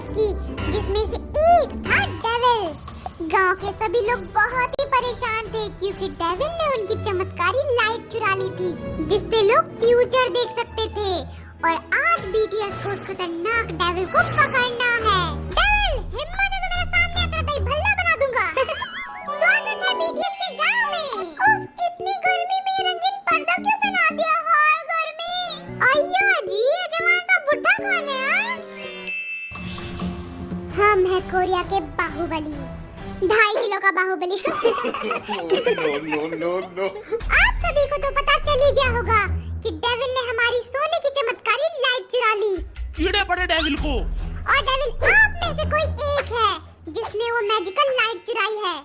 Videos की, जिसमें से एक था डेविल। गांव के सभी लोग बहुत ही परेशान थे क्योंकि डेविल ने उनकी चमत्कारी लाइट चुरा ली थी, जिससे लोग फ्यूचर देख सकते थे। और आज बीटीएस को उस खतरनाक डेविल को पकड़ना है। डेविल, हिम्मत है तो मेरे सामने आता है, भल्ला बना दूंगा। स्वागत है बीटीएस के गांव में। उफ, इतनी गर्मी में रंगीन पर्दा क्यों पहना दिया? हाय गर्मी। आइयो जी, ये जवान सा बुढ़ा कौन है? हम है कोरिया के बाहुबली, 2.5 किलो का बाहुबली। नो। आप सभी को तो पता चल ही गया होगा कि डेविल ने हमारी सोने की चमत्कारी लाइट चुरा ली। कीड़े पड़े डेविल को। और डेविल आप में से कोई एक है जिसने वो मैजिकल लाइट चुराई है।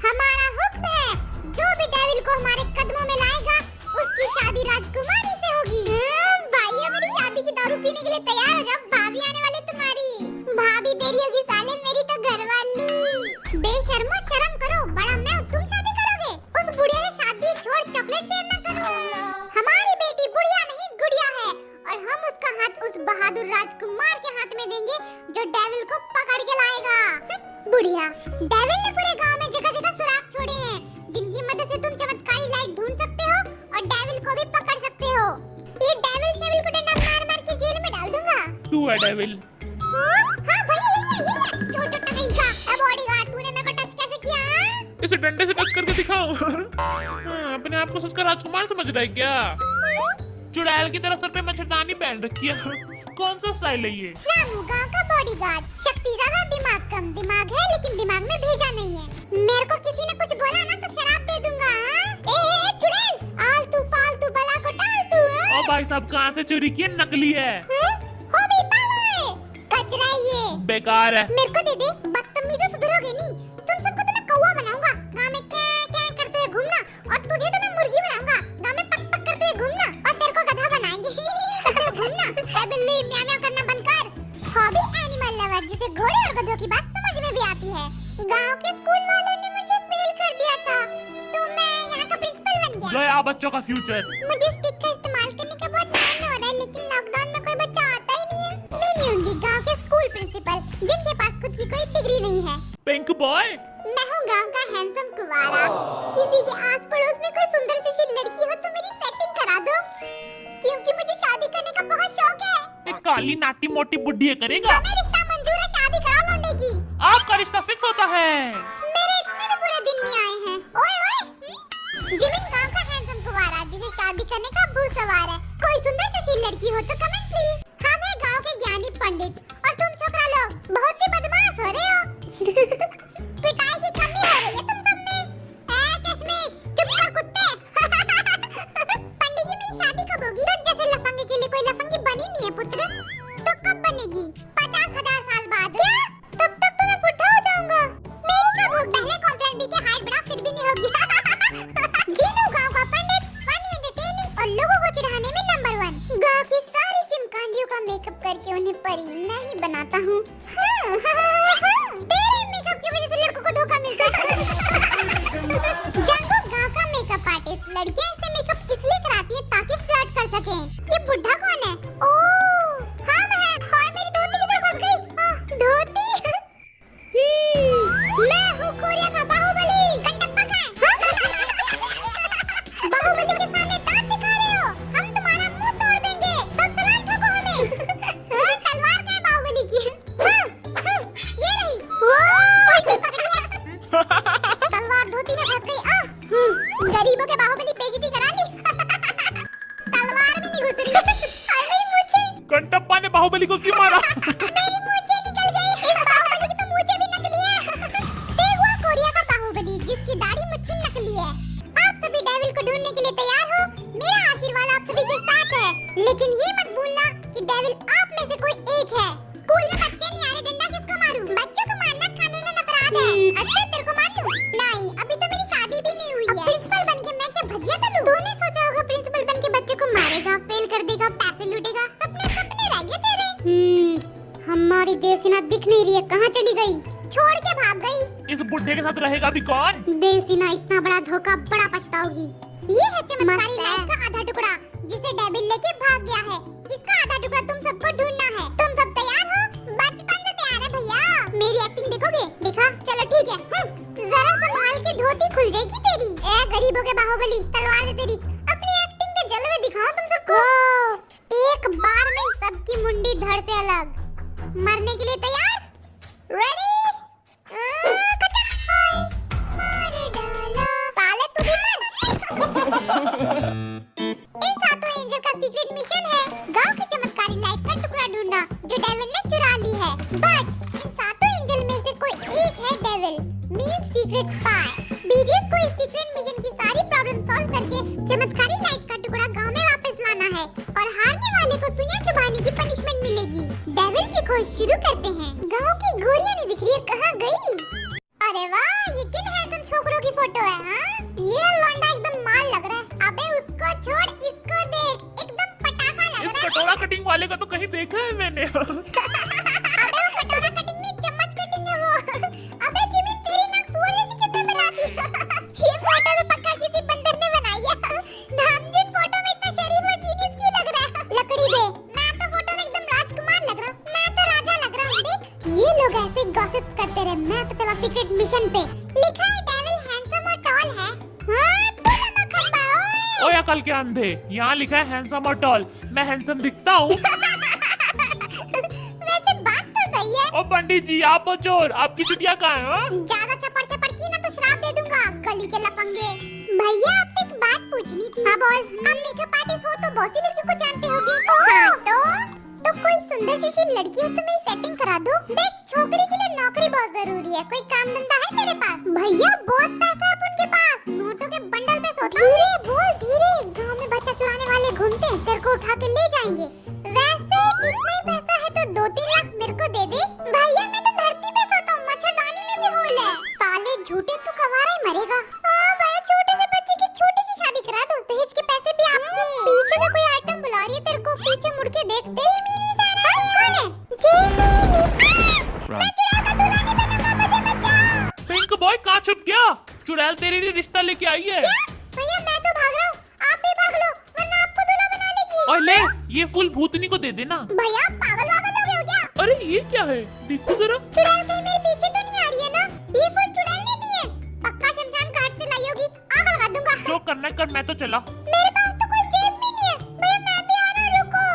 हमारा हुक्म है, जो भी डेविल को हमारे कदमों में लाएगा उसकी शादी राजकुमारी से होगी। भाइयों, मेरी शादी की दारू पीने के लिए तैयार हो जाओ, भाभी आने वाली तुम्हारी। भाभी तेरी होगी साले, मेरी तो घरवाली। बेशर्मो, शर्म करो, बड़ा मैं हूं, तुम शादी करोगे? उस बुढ़िया से शादी छोड़ चॉकलेट शेयर न करो। हमारी बेटी बुढ़िया नहीं गुड़िया है और हम उसका हाथ उस बहादुर राजकुमार के हाथ में देंगे जो डेविल को पकड़ के लाएगा। बुढ़िया, डेविल ने पूरे गांव में जगह-जगह सुराग छोड़े हैं, जिनकी मदद से तुम चमत्कारी लाइट ढूंढ सकते हो और डेविल को भी पकड़ सकते हो। ये डेविल शेविल को डंडा मार-मार के जेल में डाल दूंगा। तू है डेविल। हाँ भैया, ये छोटा कहीं का बॉडीगार्ड, तूने मेरे को टच कैसे किया? इसे डंडे से टच करके दिखाओ। अपने आप को सोचकर राजकुमार समझ रहा है क्या? चुड़ैल की तरह सर पे मच्छरदानी पहन रखी है। कौन सा स्टाइल है ये? रामू गांव का बॉडीगार्ड, शक्ति ज्यादा दिमाग कम। दिमाग है लेकिन दिमाग में भेजा नहीं है। मेरे को किसी ने कुछ बोला ना तो शराब दे दूंगा। ए चुड़ैल, आलतू फालतू बला को टाल तू। ओ भाई साहब, कहाँ से चोरी की है? नकली है। हो भी पागल, कचरा है ये, बेकार है। मेरे को दे दे, बदतमीजों सुधरोगे नहीं। तुम सबको तो मैं कौवा बनाऊंगा, गांव में क्या क्या करते हुए घूमना, और तुझे तो मैं मुर्गी बनाऊंगा, गांव में पक पक करते हुए घूमना, और तेरे को गधा बनाएंगे घूमना। ए बिल्ली, म्याऊ म्याऊ करना बंद कर। हॉबी एनिमल लवर, जिसे घोड़े और गधों की बात समझ में भी आती है। गांव के स्कूल वालों ने मुझे फेल कर दिया था, तो मैं यहाँ का प्रिंसिपल बन गया। गया बच्चों का फ्यूचर। मुझे स्टिक का इस्तेमाल करने का बहुत मन हो रहा है, लेकिन लॉकडाउन में कोई बच्चा आता ही नहीं है। मैं नहीं होंगी गांव के स्कूल प्रिंसिपल, जिनके पास खुद की कोई डिग्री नहीं है। Pink boy. मैं हूँ गांव का हैंडसम कुंवारा। किसी के आस पड़ोस में कोई सुंदर सुशील लड़की हो तो मेरी सेटिंग करा दो, क्योंकि मुझे शादी करने का बहुत शौक है। एक काली नाटी मोटी बुढ़ी है करेगा। हमें रिश्ता मंजूर है, शादी करा लौंडे की। आपका रिश्ता फिक्स होता है। मेरे इतने भी बुरे दिन नहीं आए हैं। ओए ओए, जिमिन गांव का हैंडसम कुंवारा जिसे शादी करने का भूत सवार है। कोई सुंदर सुशील लड़की हो तो कमेंट प्लीज। हम है गांव के ज्ञानी पंडित और तुम छोकरा लोग बहुत ही बदमाश हो रहे हो। पिटाई की कमी हो रही है तुम सब में। ए चश्मिश, चुप कर कुत्ते। पंडित जी, मेरी शादी कब होगी? तुझ जैसे लफंगे के लिए कोई लफंगी बनी नहीं है पुत्र, तो कब बनेगी? 50,000 साल बाद। क्या? तब तक तो मैं बुढ़ा हो जाऊंगा। मेरी कब होगी? पहले कॉम्प्लेंट भी के हाइट बढ़ा, फिर भी नहीं होगी। जीनू गांव का पंडित, फनी, एंटरटेनिंग और लोगों को चिढ़ाने में नंबर 1। गांव की सारी चिमकांडियों का मेकअप करके उन्हें परी मैं ही बनाता हूँ। तेरे मेकअप की वजह से लड़कों को धोखा मिलता है। जंगू गांव का मेकअप आर्टिस्ट, लड़कियां इससे मेकअप इसलिए कराती है ताकि फ्लर्ट कर सकें। ये बुढ़ा कौन है? ओह, हाँ मैं। हाय, मेरी धोती किधर फंस गई? धोती। मैं हूँ कोरिया का बाहुबली। कंटप्पा का बाहुबली के सामने दांत दिखा रहे हो? हम तुम्हारा मुंह तोड़ देंगे। सब सलाम ठोको हमें। तलवार का है बाहुबली की। ये रही। इसने पकड़ लिया। तलवार धोती में फंस गई। गरीबों के बाहुबली बेइज्जती करा ली। तलवार भी नहीं घुस रही। अरे मुझे कंटप्पा ने बाहुबली को क्यों मारा? मेरी मूंछें निकल गई। इस बाहुबली की तो मूंछें भी नकली है। ये हुआ कोरिया का बाहुबली, जिसकी दाढ़ी मुच्छी नकली है। आप सभी डेविल को ढूंढने के लिए तैयार हो? मेरा आशीर्वाद आप सभी के साथ है, लेकिन ये मत भूलना कि डेविल आप में से कोई एक है। स्कूल में बच्चे नहीं आ रहे, डंडा किसको मारूं? बच्चों को मारना कानूनन अपराध है। अच्छा, तेरे को मार लूं? नहीं, अभी तो मेरी शादी भी नहीं हुई है। प्रिंसिपल बन के मैं क्या भजिया तलूं? तूने सोचा होगा प्रिंसिपल बन के बच्चों को मारेगा, फेल कर देगा, पैसे लूटेगा। सपने सपने रह गए तेरे। हमारी देवसेना दिख नहीं रही है, कहाँ चली गई? छोड़ के भाग गई। इस बुढ़े के साथ रहेगा भी कौन? देवसेना इतना बड़ा धोखा, बड़ा पछताओगी। ये है चमत्कारी लाइट का आधा टुकड़ा, जिसे डेविल लेके भाग गया है। इसका आधा टुकड़ा तुम सबको ढूंढना है। तुम सब तैयार हो? बचपन से तैयार है भैया। दोगे? दिखा, चलो ठीक है। जरा संभाल के धोती खुल जाएगी तेरी। ए गरीबों के बाहुबली, तलवार दे तेरी। अपनी एक्टिंग के जलवे दिखाओ तुम सबको। एक बार में सबकी मुंडी धड़ से अलग। मरने के लिए तैयार? रेडी? साले तू भी मर। इन सातों एंजल का सीक्रेट मिशन है गांव की चमत्कारी लाइट का टुकड़ा ढूंढना जो डेविल ने चुरा ली है। बट इन सातों एंजल में से कोई एक है devil, means secret spy. BDS को इस सीक्रेट मिशन की सारी प्रॉब्लम सॉल्व करके चमत्कारी लाइट का टुकड़ा गांव में वापस लाना है और हारने वाले को सुइयां चुभाने की पनिशमेंट मिलेगी। डेविल की खोज शुरू करते हैं। गांव की गोरियां नहीं दिख रही है, कहां गई? अरे वाह, ये किन हैंडसम छोकरों की फोटो है? हाँ, ये लौंडा एकदम माल लग रहा है। अबे उसको छोड़, इसको देख, एकदम पटाखा लग रहा है। इस कटोरा कटिंग वाले का तो कहीं देखा है मैंने। अबे वो कटोरा कटिंग नहीं, चम्मच कटिंग है वो। अबे जिमी, तेरी नाक सुअर जैसी कितना बनाती है? ये फोटो तो पक्का किसी बंदर ने बनाई है। नामजीन फोटो में इतना शरीफ और जीनियस क्यों लग रहा है? लकड़ी दे। मैं तो फोटो में एकदम राजकुमार लग रहा हूँ, मैं तो राजा लग रहा हूँ। देख, ये लोग ऐसे गॉसिप्स करते रहे, मैं तो चला सीक्रेट मिशन पे। लिखा है डेविल हैंडसम और टॉल है। हाँ, तू नमक खंबा, ओए। ओए अकल के अंधे, यहाँ लिखा है हैंडसम और टॉल। मैं हैंडसम दिखता हूँ? वैसे बात तो सही है। ओ पंडित जी, आप हो चोर, आपकी चुटिया कहाँ है? हाँ? ज्यादा चपड़ चपड़ की ना तो श्राप दे दूंगा, गली के लफंगे। भैया आपसे एक बात पूछनी थी। हाँ बोल। हम मेकअप आर्टिस्ट हो तो बहुत सी लड़कियों को जानते होगे। हाँ तो कोई सुंदर सुशील लड़की हो तो मेरी सेटिंग करा दो। देख, छोकरी के लिए नौकरी बहुत जरूरी है, कोई काम धंधा है तेरे पास? भैया बहुत पैसा है उनके पास, नोटों के बंडल पे सोता। धीरे बोल, धीरे। गांव में बच्चा चुराने वाले घूमते हैं, तेरे को उठा के ले जाएंगे। वैसे इतना ही पैसा है तो 2-3 लाख मेरे को दे दे। भैया मैं तो धरती पे सोता हूँ, मच्छरदानी में भी होल है। साले झूठे, तू कवारा ही मरेगा। भैया छोटे से बच्चे की छोटी सी शादी करा दो, दहेज के पैसे भी आपके। पीछे से कोई आइटम बुला रही है तेरे को, पीछे मुड़ के देख। तेरी मीनी सारा है। कौन है? मैं चुड़ैल का दूल्हा नहीं बनूंगा, मुझे बचाओ। पिंक बॉय कहाँ छुप गया? चुड़ैल तेरे लिए रिश्ता लेके आई है। क्या? भैया मैं तो भाग रहा हूँ, आप भी भाग लो वरना आपको दूल्हा बना लेगी। और ले, ये फूल भूतनी को दे देना। भैया पागल वागल हो गए हो क्या? अरे ये क्या है? देखो जरा। चुड़ैल कहीं मेरे पीछे तो नहीं आ रही है ना? ये फूल चुड़ैल ने दिए, पक्का शमशान घाट से लाई होगी। आग लगा दूंगा। जो करना कर, मैं तो चला। मेरे पास तो कोई जेब भी नहीं है। भैया मैं भी आ रहा हूँ, रुको।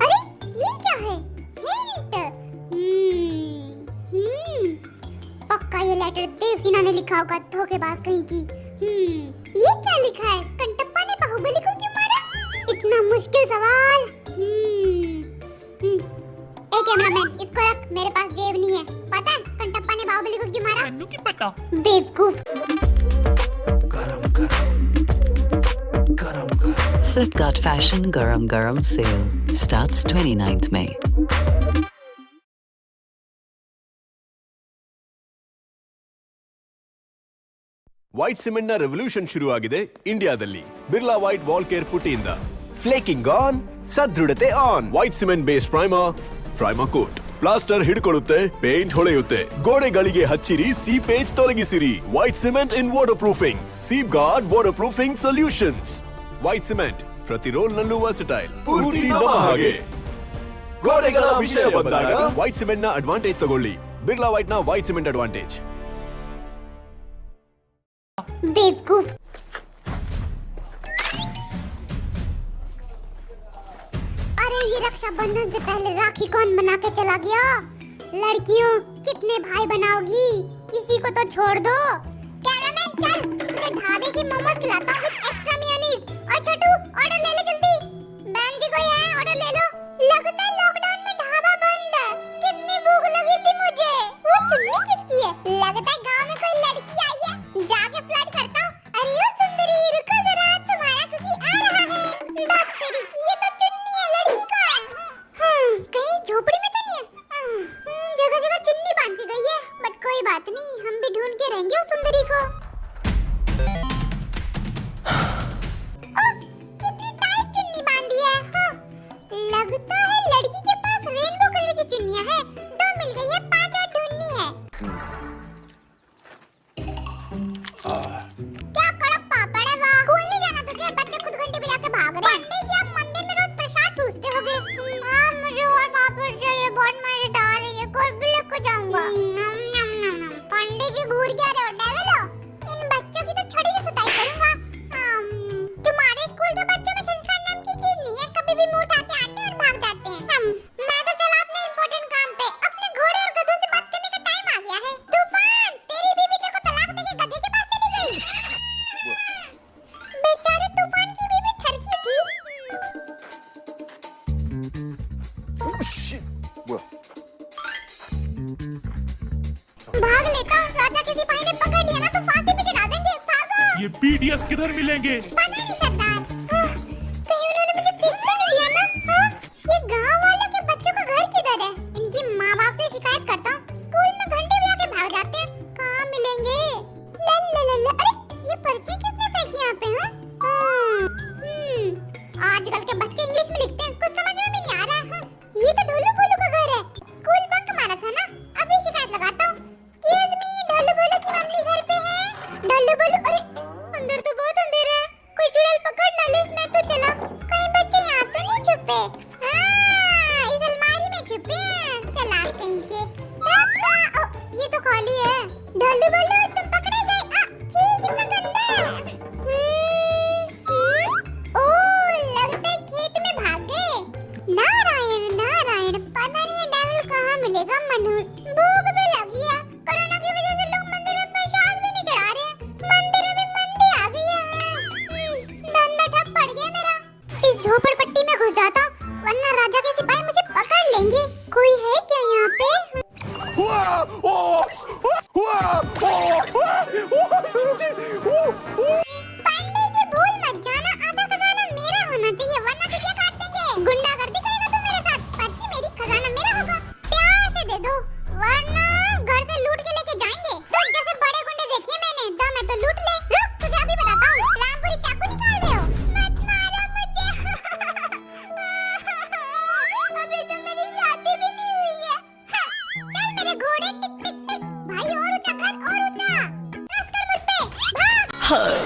अरे ये क्या है? हिंट। पक्का ये लेटर देव सिन्हा ने लिखा होगा, धोखेबाज कहीं की। ये क्या लिखा है? कंटप्पा ने बाहुबली को क्यों मारा? इतना मुश्किल सवाल। ए कैमरामैन, इसको रख, मेरे पास जेब नहीं है। पता है कंटप्पा ने बाहुबली को क्यों मारा? मैनू की पता। बेवकूफ। Flipkart Fashion Garam Garam Sale starts 29th May. White cement ನ ರೆವಲ್ಯೂಷನ್ ಶುರು ಆಗಿದೆ ಇಂಡಿಯಾದಲ್ಲಿ. ಬಿರ್ಲಾ ವೈಟ್ ವಾಲ್ ಕೇರ್ ಪುಟ್ಟಿಯಿಂದ ಫ್ಲೇಕಿಂಗ್ ಆನ್, ಸದೃಢತೆ on. White cement base primer coat. Plaster ಹಿಡ್ಕೊಳ್ಳುತ್ತೆ, ಪೇಂಟ್ ಹೊಳೆಯುತ್ತೆ. ಗೋಡೆಗಳಿಗೆ ಹಚ್ಚಿರಿ, ಸೀಪೇಜ್ ತೊಲಗಿಸಿರಿ. White cement in water proofing, seep guard water proofing solutions. White cement ಪ್ರತಿ ರೋಲ್ ನಲ್ಲೂ ವರ್ಸಟೈಲ್, ಪೂರ್ತಿ ನಮ್ಮ ಹಾಗೆ. ಗೋಡೆಗಳ ವಿಷಯ ಬಂದಾಗ ವೈಟ್ ಸಿಮೆಂಟ್ ನ ಅಡ್ವಾಂಟೇಜ್ ತಗೊಳ್ಳಿ. ಬಿರ್ಲಾ ವೈಟ್ ನ ವೈಟ್ ಸಿಮೆಂಟ್ ಅಡ್ವಾಂಟೇಜ್. बेवकूफ। अरे ये रक्षाबंधन से पहले राखी कौन बना के चला गया? लड़कियों कितने भाई बनाओगी? किसी को तो छोड़ दो। कैमरामैन चल, तुझे ढाबे की मोमोज खिलाता हूँ विद एक्स्ट्रा मेयोनीज। और छोटू ऑर्डर ले लो जल्दी। बहन जी कोई है? ऑर्डर ले लो। लगता है लॉकडाउन में ढाबा बंद है। कितनी भूख लगी थी मुझे। वो चुन्नी किसकी है? लगता है गांव में कोई लड़की आई है, जाके फ्लर्ट करता हूँ। अरे ओ सुंदरी, रुको जरा, तुम्हारा कुकी आ रहा है। बाप तेरी की, ये तो चुन्नी है, लड़की का है। कहीं झोपड़ी में तो नहीं है? जगह जगह चुन्नी बांध के गई है, बट कोई बात नहीं, हम भी ढूंढ के रहेंगे उस सुंदरी को। कितनी टाइट ये BDS किधर मिलेंगे? पता नहीं सरदार, कहीं उन्होंने मुझे देख तो नहीं लिया ना? ये गांव वालों के बच्चों का घर किधर है? इनकी माँ बाप से शिकायत करता हूँ। स्कूल में घंटे भी आके भाग जाते हैं। कहाँ मिलेंगे? लल्ला, अरे ये पर्ची किसने फेंकी यहाँ पे? आजकल के बच्चे इंग्लिश में लिखते हैं, कुछ समझ में भी नहीं आ रहा है। ये तो ढोलू भोलू का घर है। स्कूल बंक मारा था ना, अभी शिकायत लगाता हूँ। एक्सक्यूज मी, ढोलू भोलू की मम्मी घर पे है? ढोलू भोलू, अरे अंदर तो बहुत अंधेरा है, कोई चुड़ैल पकड़ ना ले। मैं तो चला, कहीं बच्चे यहाँ तो नहीं छुपे? इस अलमारी में छुपे हैं। चला कहीं के। पापा, ये तो खाली है। ढोलू भोलू तुम पकड़े गए। छी, कितना गंदा है। ओह, लगता है खेत में भाग गए। नारायण नारायण, पता नहीं ये डेविल कहाँ मिलेगा। मनहूस, भूख भी लगी है। कोरोना की वजह से लोग मंदिर में प्रसाद भी नहीं चढ़ा रहे। मंदिर में मंदी आ गई है। धंधा ठप पड़ गया मेरा। इस झोपड़पट्टी में घुस जाता हूँ, वरना राजा के सिपाही मुझे पकड़ लेंगे। कोई है क्या यहाँ पे? पंडित जी, भूल मत जाना, आधा खजाना मेरा होना चाहिए, वरना तुझे काट देंगे। गुंडागर्दी करेगा तू मेरे साथ? पर्ची मेरी, खजाना मेरा होगा। प्यार से दे दो, वरना घर से लूट के लेके जाएंगे। तो जैसे बड़े गुंडे देखे मैंने, दम है तो लूट ले। रुक, तुझे अभी बताता हूँ। रामपुरी चाकू निकाल रहे हो? मत मारो मुझे। अभी तो मेरी शादी भी नहीं हुई है। चल मेरे घोड़े, टिक टिक टिक। भाई और ऊंचा कर, और ऊंचा। रस कर मुझ पे, भाग। हाय,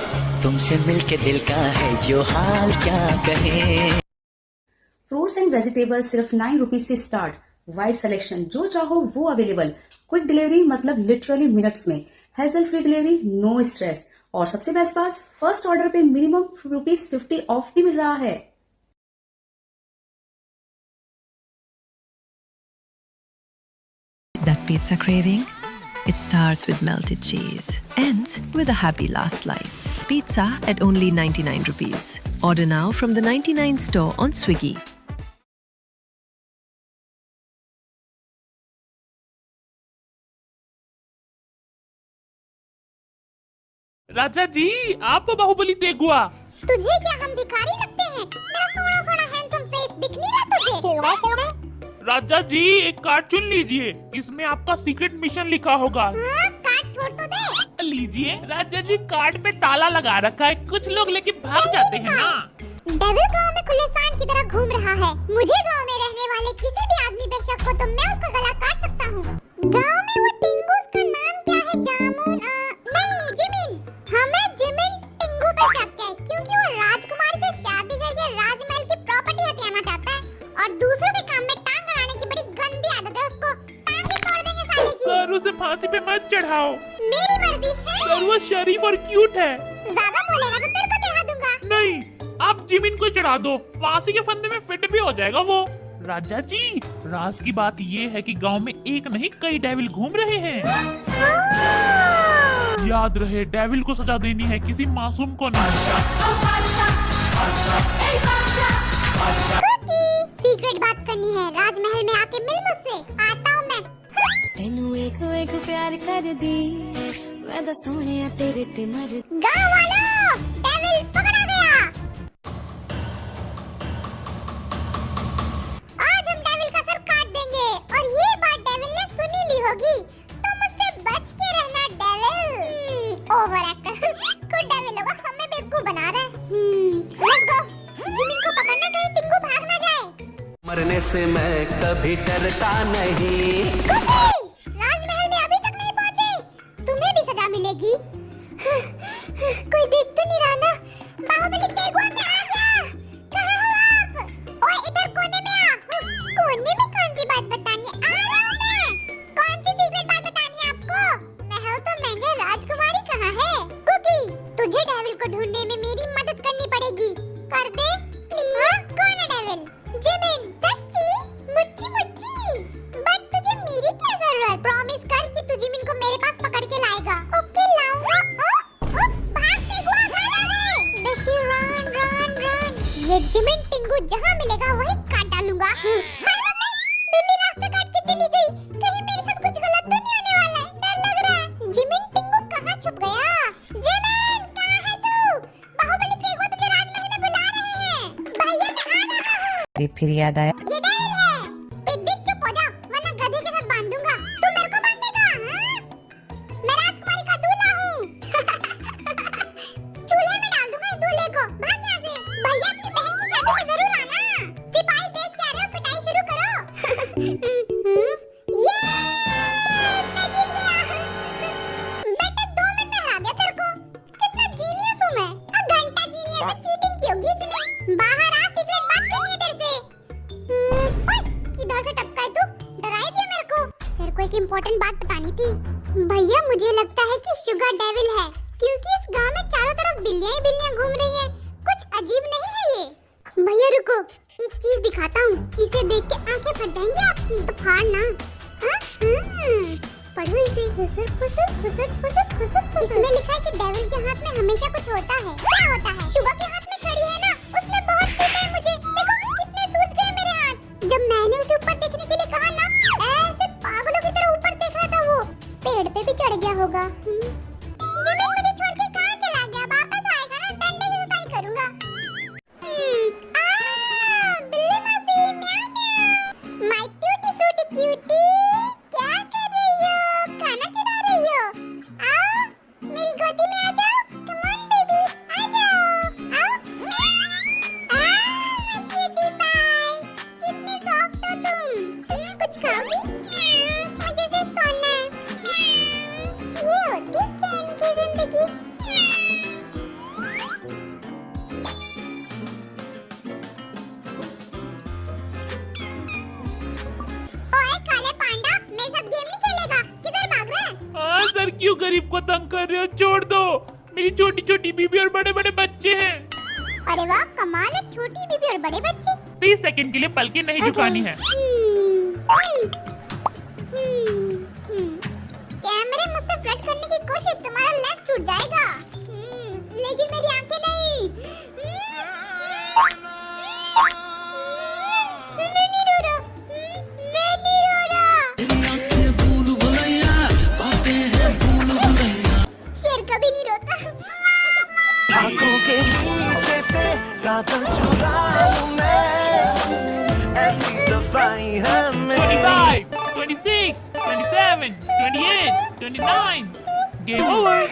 तुमसे मिलके दिल का है जो हाल क्या कहे। फ्रूट्स एंड वेजिटेबल्स सिर्फ 9 रुपीज से स्टार्ट। वाइड सिलेक्शन, जो चाहो वो अवेलेबल। क्विक डिलीवरी मतलब लिटरली मिनट्स में। Hassle free delivery, no stress. और सबसे बेस्ट पास, फर्स्ट ऑर्डर पे मिनिमम ₹50 ऑफ भी मिल रहा है। That pizza craving? It starts with melted cheese, ends with a happy last slice. Pizza at only 99 rupees. Order now from the 99 store on Swiggy. राजा जी, आप बाहुबली तेगुआ। तुझे क्या हम भिखारी लगते हैं? मेरा सोना सोना हैंडसम फेस दिख नहीं रहा तुझे? सोना सोना। राजा जी, एक कार्ड चुन लीजिए, इसमें आपका सीक्रेट मिशन लिखा होगा। कार्ड छोड़ तो दे। लीजिए। राजा जी, कार्ड पे ताला लगा रखा है, कुछ लोग लेके भाग जाते हैं ना। डेविल गांव में खुले सांड की तरह घूम रहा है। मुझे गांव में रहने वाले किसी भी आदमी पे शक हो तो मैं उसका गला काट सकता हूँ। गांव में वो टिंगू, उसका नाम क्या है? जामुन, नहीं जिमिन। हमें जिमिन टिंगू पे शक है, क्योंकि वो राजकुमारी से शादी करके राजमहल की प्रॉपर्टी हथियाना चाहता है और दूसरों के काम में टांग अड़ाने की बड़ी गंदी आदत है उसको। टांग तोड़ देंगे साले की। सर, उसे फांसी पे मत चढ़ाओ। मेरी मर्जी है। सर, वो शरीफ और क्यूट है। ज्यादा बोलेगा तो तेरे को चढ़ा दूंगा। नहीं, आप जिमिन को चढ़ा दो, फांसी के फंदे में फिट भी हो जाएगा वो। राजा जी, राज की बात ये है कि गांव में एक नहीं कई डेविल घूम रहे हैं। याद रहे, डेविल को सजा देनी है, किसी मासूम को नहीं। सीक्रेट बात करनी है, राजमहल में आके मिल मुझसे। आता हूँ मैं। तेनू एक एक प्यार कर दी, मैं दा सोहणिया तेरे ते मर। गाँव वालों, डेविल पकड़ा गया। आज हम डेविल का सर काट देंगे और ये बात डेविल ने सुनी ली होगी, तो मुझसे बच के रहना डेविल। Over actor. कुछ डेविल होगा हमें बेवकूफ बना रहा है। Let's go. जिमिन को पकड़ना, कहीं टिंगू भाग ना जाए। मरने से मैं कभी डरता नहीं। राजमहल में अभी तक नहीं पहुंचे, तुम्हें भी सजा मिलेगी। कोई देख तो नहीं रहा ना? बाहुबली तेगुआ में आ गया। कहाँ हो आप? ओए इधर कोने में आ। कोने में कौन सी बात बतानी है? आ रहा हूँ मैं। कौन सी सीक्रेट बात बतानी है आपको? महल तो महंगे, राजकुमारी कहाँ है? कुकी, तुझे डेविल को ढूंढने में मेरी मदद करनी पड़ेगी। कर दे प्लीज। कौन है डेविल? जिमिन। सच्ची? मुच्ची मुच्ची। बट तुझे मेरी फिर याद आया ये डेविल है। पिद्दी चुप हो जा वरना गधे के साथ बांध दूंगा। तू मेरे को बांधेगा? हाँ? मैं राजकुमारी का दूल्हा हूँ। चूल्हे में डाल दूंगा इस दूल्हे को। भाग यहाँ से। भैया अपनी बहन की शादी में जरूर आना। सिपाही देख के आ रहे हो, पिटाई शुरू करो। ये मैं जीत गया। बेटे 2 मिनट में हरा दिया तेरे को। कितना जीनियस हूँ मैं। घंटा जीनियस है। चीटिंग की होगी इसने। बाहर आ, सीक्रेट बात करनी है तेरे से। ओए, किधर से टपका है तू? डरा ही दिया मेरे को। तेरे को एक इम्पोर्टेंट बात बतानी थी। भैया मुझे लगता है कि शुगर डेविल है, क्योंकि इस गांव में चारों तरफ बिल्लियां ही बिल्लियां घूम रही हैं। कुछ अजीब नहीं है ये। भैया रुको, एक चीज दिखाता हूँ। इसे देख के आंखें फट जाएंगी आपकी। तो फाड़ ना। हाँ? पढ़ो इसे। फुसुर फुसुर फुसुर फुसुर फुसुर फुसुर। इसमें लिखा है कि डेविल के हाथ में हमेशा कुछ होता है। क्या होता है? शुगर के हाथ में खड़ी है ना, उसने बहुत पीटा है मुझे। देखो कितने सूज गए मेरे हाथ। जब मैंने उसे ऊपर देखने के लिए कहा ना, ऐसे पागलों की तरह ऊपर देख रहा था वो। पेड़ पे भी चढ़ गया होगा। जमीन मुझे छोड़ के कहाँ चला गया? वापस आएगा ना, डंडे से जुताई करूंगा। बिल्ली मासी, म्याऊ म्याऊ। माय ट्यूटी फ्रूटी क्यूटी, क्या कर रही हो? खाना चढ़ा रही हो? आओ मेरी गोदी में आ जाओ। कम ऑन बेबी, आ जाओ। आओ। माय क्यूटी पाई, कितने सॉफ्ट हो तुम। कुछ खाओगी? मुझे सिर्फ सोना है। ये होती चैन की जिंदगी। ओए काले पांडा, मेरे साथ गेम नहीं खेलेगा? किधर भाग रहा है? हाँ सर, क्यों गरीब को तंग कर रहे हो? छोड़ दो। मेरी छोटी छोटी बीबी और बड़े बड़े बच्चे हैं। अरे वाह, कमाल है। छोटी बीबी और बड़े बच्चे। 30 सेकंड के लिए पलकें नहीं झुकानी है। कैमरे मुझसे फ्लर्ट करने की कोशिश, तुम्हारा लेग टूट जाएगा। लेकिन मेरी आंखें नहीं। मैं नहीं रो रहा। मैं नहीं रो रहा। शेर कभी नहीं रोता। आंखों के नीचे से रातों चुरा लूं मैं, ऐसी सफाई है मेरी। 25, 26, 27, 28, 29. Game over.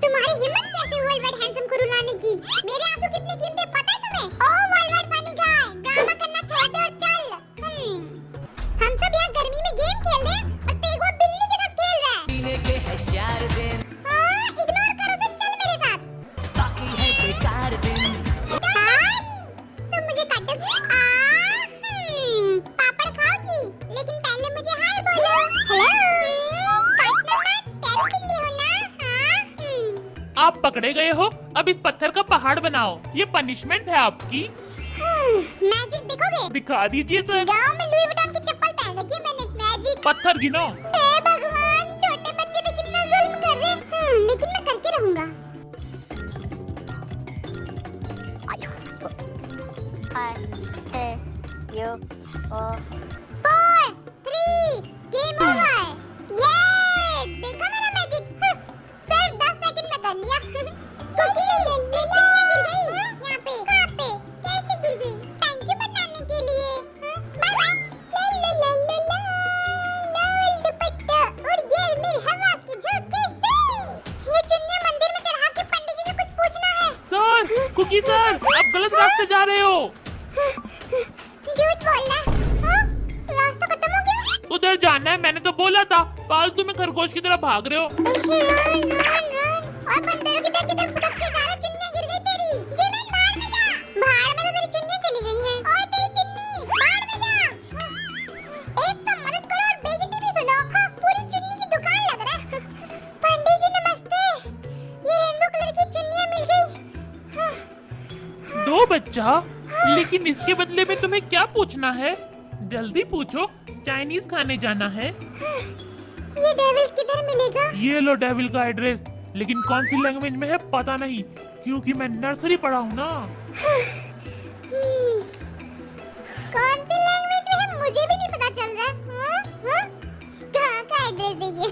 तुम्हारी हिम्मत कैसे वर्ल्ड वाइड हैंडसम को रुलाने की? मेरे आंसू कितने कीमती है पता है तुम्हें? Oh world wide funny guy, drama करना छोड़ दे और चल। हम सब यहाँ गर्मी में गेम खेल रहे हैं और तेगो बिल्ली के साथ खेल रहा है। पीने के है 4 दिन, इग्नोर करो तो चल मेरे साथ। बाकी है बेकार दिन। तुम मुझे काटोगी? पापड़ खाओगी? लेकिन पहले मुझे हाय बोलो। हेलो, काटना मत, प्यारी बिल्ली हो ना? हाँ। आप पकड़े गए हो, अब इस पत्थर का पहाड़ बनाओ। ये पनिशमेंट है आपकी। मैजिक दिखोगे? दिखा दीजिए सर। गांव में लुई वुइटन की चप्पल पहन रखी है मैंने। मैजिक। पत्थर गिनो। हे भगवान, छोटे बच्चे भी कितना जुल्म कर रहे हैं। लेकिन मैं करके रहूंगा। 4, 3, गेम ओवर। ये देखा मेरा मैजिक। सिर्फ 10 सेकंड में कर लिया। कुकी, ये चिड़िया गिर गई। यहाँ पे, कहाँ पे, कैसे गिर गई? थैंक यू बताने के लिए। Bye bye. ला ला ला ला ला, लाल दुपट्टा उड़ गया मेरी हवा के झोंके से। ये चुन्नी मंदिर में चढ़ा के पंडित जी से कुछ पूछना है। सर, कुकी सर, आप गलत रास्ते जा रहे हो। झूठ बोलना। हाँ? रास्ता खत्म हो गया? उधर जाना है, मैंने तो बोला था। फालतू में खरगोश की तरह भाग रहे हो। Run run run. और बंदरों की तरह किधर भटक के जा रहा? चुन्नी गिर गई तेरी। जिमिन भाड़ में जा। भाड़ में तो तेरी चुन्नी चली गई है। ओए तेरी चुन्नी, भाड़ में जा। एक तो मदद करो और बेइज्जती भी सुनो। हाँ, पूरी चुन्नी की दुकान लग रहा है। पंडित जी नमस्ते। ये रेनबो कलर की चुन्नियाँ मिल गई। हाँ। 2 बच्चा, लेकिन इसके बदले में तुम्हें क्या पूछना है? जल्दी पूछो। चाइनीज खाने जाना है। ये डेविल किधर मिलेगा? ये लो डेविल का एड्रेस, लेकिन कौन सी लैंग्वेज में है पता नहीं, क्योंकि मैं नर्सरी पढ़ा हूँ ना। कौन सी लैंग्वेज में है मुझे भी नहीं पता चल रहा। कहाँ का एड्रेस है ये?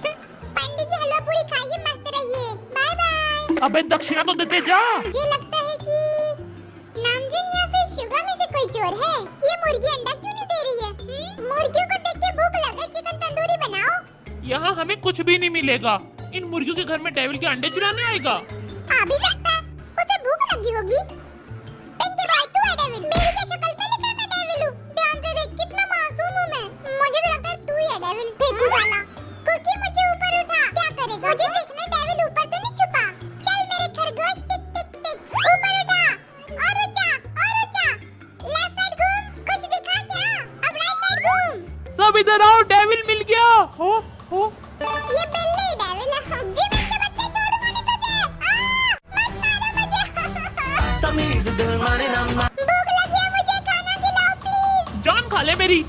पंडित जी हलवा पूरी खाइए, मस्त रहिए। Bye bye. अबे दक्षिणा तो देते जा। मुझे लगता है कि नामजन या फिर शुगर चोर है, ये मुर्गी अंडा क्यों नहीं दे रही है? मुर्गियों को देख के भूख लगे, चिकन तंदूरी बनाओ। यहाँ हमें कुछ भी नहीं मिलेगा। इन मुर्गियों के घर में डेविल के अंडे चुराने आएगा। आ भी सकता है, उसे भूख लगी होगी। पिंकी भाई तू है डेविल, मेरी क्या शक्ल पे लिखा मैं डेविल हूँ। ध्यान से देख कितना मासूम हूँ मैं। मुझे तो लगता है तू ही है डेविल। फेंकू साला। कुकी मुझे ऊपर उठा। क्या करेगा? मुझे देखना डेविल ऊपर तो नहीं छुपा। चल मेरे खरगोश टिक टिक टिक ऊपर उठा और ऊंचा और ऊंचा। लेफ्ट साइड घूम, कुछ दिखा क्या? अब राइट साइड घूम। सब इधर आओ, डेविल मिल गया। हो ये बिल्ली डेविल है। जीवन के बच्चे छोड़ूंगा नहीं तुझे। मत मारो मुझे। तमीज दिल माने ना भूख लगी है मुझे, खाना खिलाओ प्लीज। जान खा ले मेरी।